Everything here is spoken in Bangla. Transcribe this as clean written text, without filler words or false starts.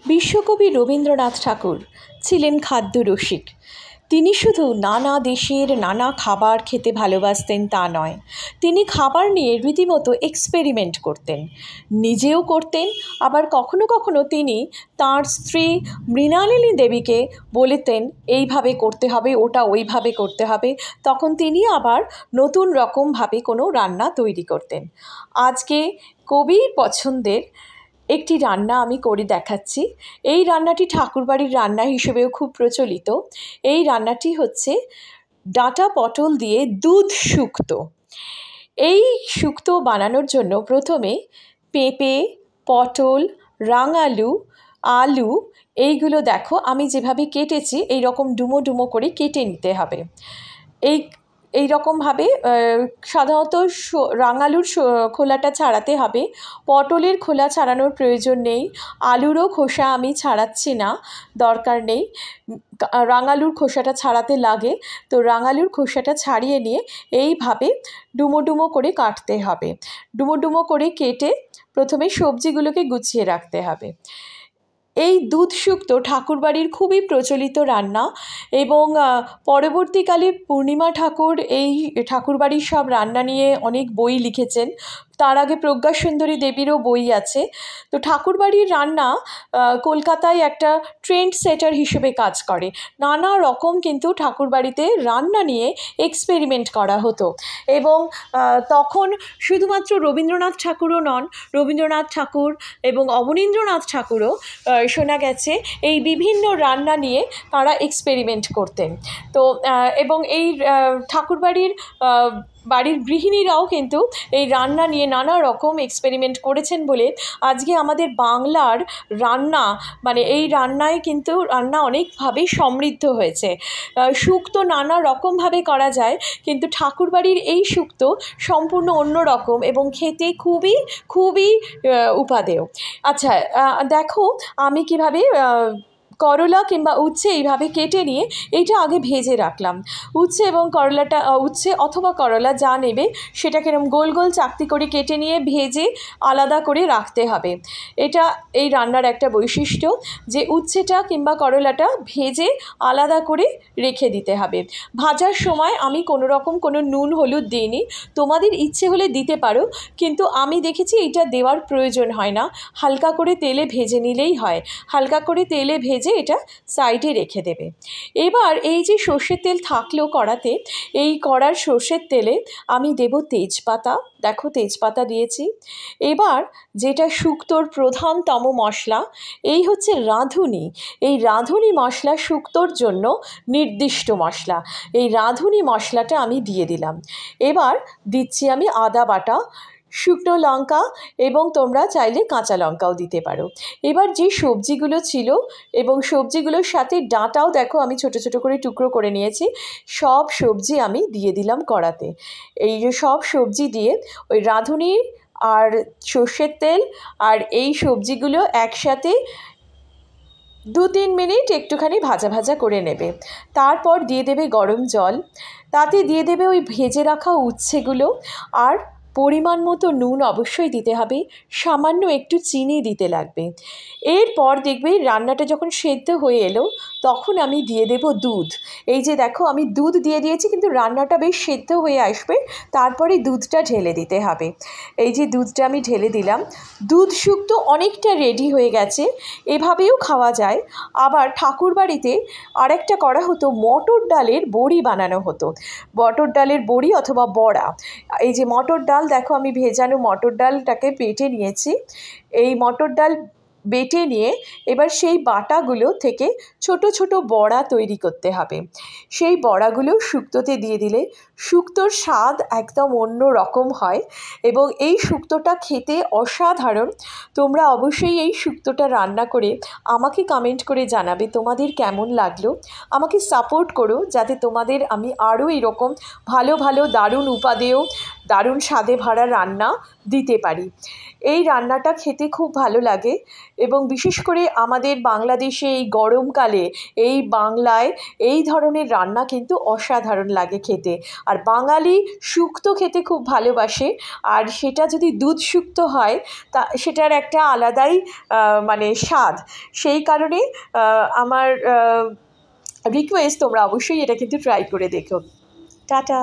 বিশ্বকবি রবীন্দ্রনাথ ঠাকুর ছিলেন খাদ্যরসিক। তিনি শুধু নানা দেশের নানা খাবার খেতে ভালোবাসতেন তা নয়, তিনি খাবার নিয়ে রীতিমতো এক্সপেরিমেন্ট করতেন, নিজেও করতেন। আবার কখনো কখনো তিনি তাঁর স্ত্রী মৃণালিনী দেবীকে বলতেন এইভাবে করতে হবে, ওটা ওইভাবে করতে হবে। তখন তিনি আবার নতুন রকমভাবে কোনো রান্না তৈরি করতেন। আজকে কবির পছন্দের একটি রান্না আমি করে দেখাচ্ছি। এই রান্নাটি ঠাকুরবাড়ির রান্না হিসেবেও খুব প্রচলিত। এই রান্নাটি হচ্ছে ডাঁটা পটল দিয়ে দুধ শুক্তো। এই শুক্তো বানানোর জন্য প্রথমে পেঁপে, পটল, রাঙালু, আলু এইগুলো দেখো আমি যেভাবে কেটেছি এই রকম ডুমো ডুমো করে কেটে নিতে হবে। এই রকমভাবে সাধারণত রাঙালুর খোলাটা ছাড়াতে হবে, পটলের খোলা ছাড়ানোর প্রয়োজন নেই, আলুরও খোসা আমি ছাড়াচ্ছি না, দরকার নেই। রাঙালুর খোসাটা ছাড়াতে লাগে, তো রাঙালুর খোসাটা ছাড়িয়ে নিয়ে এইভাবে ডুমো ডুমো করে কাটতে হবে। ডুমো ডুমো করে কেটে প্রথমে সবজিগুলোকে গুছিয়ে রাখতে হবে। এই দুধ শুক্তো ঠাকুরবাড়ির খুবই প্রচলিত রান্না এবং পরবর্তীকালে পূর্ণিমা ঠাকুর এই ঠাকুরবাড়ির সব রান্না নিয়ে অনেক বই লিখেছেন। তার আগে প্রজ্ঞাসুন্দরী দেবীরও বই আছে। তো ঠাকুরবাড়ির রান্না কলকাতায় একটা ট্রেন্ড সেটার হিসেবে কাজ করে। নানা রকম কিন্তু ঠাকুরবাড়িতে রান্না নিয়ে এক্সপেরিমেন্ট করা হতো এবং তখন শুধুমাত্র রবীন্দ্রনাথ ঠাকুরও নন, রবীন্দ্রনাথ ঠাকুর এবং অবনীন্দ্রনাথ ঠাকুরও শোনা গেছে এই বিভিন্ন রান্না নিয়ে তারা এক্সপেরিমেন্ট করতেন। তো এবং এই ঠাকুরবাড়ির বাড়ির গৃহিণীরাও কিন্তু এই রান্না নিয়ে নানা রকম এক্সপেরিমেন্ট করেছেন বলে আজকে আমাদের বাংলার রান্না মানে এই রান্নায় কিন্তু রান্না অনেকভাবে সমৃদ্ধ হয়েছে। শুক্তো নানা রকমভাবে করা যায়, কিন্তু ঠাকুরবাড়ির এই শুক্তো সম্পূর্ণ অন্য রকম এবং খেতে খুবই খুবই উপাদেয়। আচ্ছা, দেখো আমি কিভাবে করলা কিংবা উচ্ছে এইভাবে কেটে নিয়ে এইটা আগে ভেজে রাখলাম। উচ্ছে এবং করলাটা উচ্ছে অথবা করলা যা নেবে সেটাকে এরকম গোল গোল চাকতি করে কেটে নিয়ে ভেজে আলাদা করে রাখতে হবে। এটা এই রান্নার একটা বৈশিষ্ট্য যে উচ্ছেটা কিংবা করলাটা ভেজে আলাদা করে রেখে দিতে হবে। ভাজার সময় আমি কোনো রকম কোনো নুন হলুদ দিইনি, তোমাদের ইচ্ছে হলে দিতে পারো, কিন্তু আমি দেখেছি এটা দেওয়ার প্রয়োজন হয় না, হালকা করে তেলে ভেজে নিলেই হয়। হালকা করে তেলে ভেজে এটা সাইডে রেখে দেবে। এবার এই যে সর্ষের তেল থাকলো কড়াতে, এই কড়ার সর্ষের তেলে আমি দেব তেজপাতা। দেখো তেজপাতা দিয়েছি। এবার যেটা শুক্তোর প্রধানতম মশলা, এই হচ্ছে রাঁধুনি। এই রাঁধুনি মশলা শুক্তোর জন্য নির্দিষ্ট মশলা। এই রাঁধুনি মশলাটা আমি দিয়ে দিলাম। এবার দিচ্ছি আমি আদা বাটা, শুকনো লঙ্কা এবং তোমরা চাইলে কাঁচা লঙ্কাও দিতে পারো। এবার যে সবজিগুলো ছিল এবং সবজিগুলোর সাথে ডাঁটাও দেখো আমি ছোট ছোট করে টুকরো করে নিয়েছি, সব সবজি আমি দিয়ে দিলাম কড়াতে। এই যে সব সবজি দিয়ে ওই রাঁধুনি আর সর্ষের তেল আর এই সবজিগুলো একসাথে 2-3 মিনিট একটুখানি ভাজা ভাজা করে নেবে। তারপর দিয়ে দেবে গরম জল, তাতে দিয়ে দেবে ওই ভেজে রাখা উচ্ছেগুলো, আর পরিমাণ মতো নুন অবশ্যই দিতে হবে, সামান্য একটু চিনি দিতে লাগবে। এরপর দেখবে রান্নাটা যখন সেদ্ধ হয়ে এলো তখন আমি দিয়ে দেব দুধ। এই যে দেখো আমি দুধ দিয়ে দিয়েছি, কিন্তু রান্নাটা বেশ সেদ্ধ হয়ে আসবে, তারপরে দুধটা ঢেলে দিতে হবে। এই যে দুধটা আমি ঢেলে দিলাম। দুধ শুক্তো অনেকটা রেডি হয়ে গেছে, এভাবেও খাওয়া যায়। আবার ঠাকুরবাড়িতে আরেকটা করা হতো, মটর ডালের বড়ি বানানো হতো। মটর ডালের বড়ি অথবা বড়া। এই যে মটর ডাল দেখো আমি ভেজানো মটর ডালটাকে বেটে নিয়েছি। এই মটর ডাল বেটে নিয়ে এবার সেই বাটাগুলো থেকে ছোট ছোট বড়া তৈরি করতে হবে। সেই বড়াগুলো শুক্তোতে দিয়ে দিলে শুক্তোর স্বাদ একদম অন্য রকম হয় এবং এই শুক্তোটা খেতে অসাধারণ। তোমরা অবশ্যই এই শুক্তোটা রান্না করে আমাকে কমেন্ট করে জানাবে তোমাদের কেমন লাগলো। আমাকে সাপোর্ট করো যাতে তোমাদের আমি আরও এরকম ভালো ভালো দারুণ উপাদেয় দারুণ স্বাদে ভরা রান্না দিতে পারি। এই রান্নাটা খেতে খুব ভালো লাগে এবং বিশেষ করে আমাদের বাংলাদেশে এই গরমকালে এই বাংলায় এই ধরনের রান্না কিন্তু অসাধারণ লাগে খেতে। আর বাঙালি শুক্তো খেতে খুব ভালোবাসে, আর সেটা যদি দুধ শুক্তো হয় তা সেটার একটা আলাদাই মানে স্বাদ। সেই কারণে আমার রিকোয়েস্ট, তোমরা অবশ্যই এটা কিন্তু ট্রাই করে দেখো। টাটা।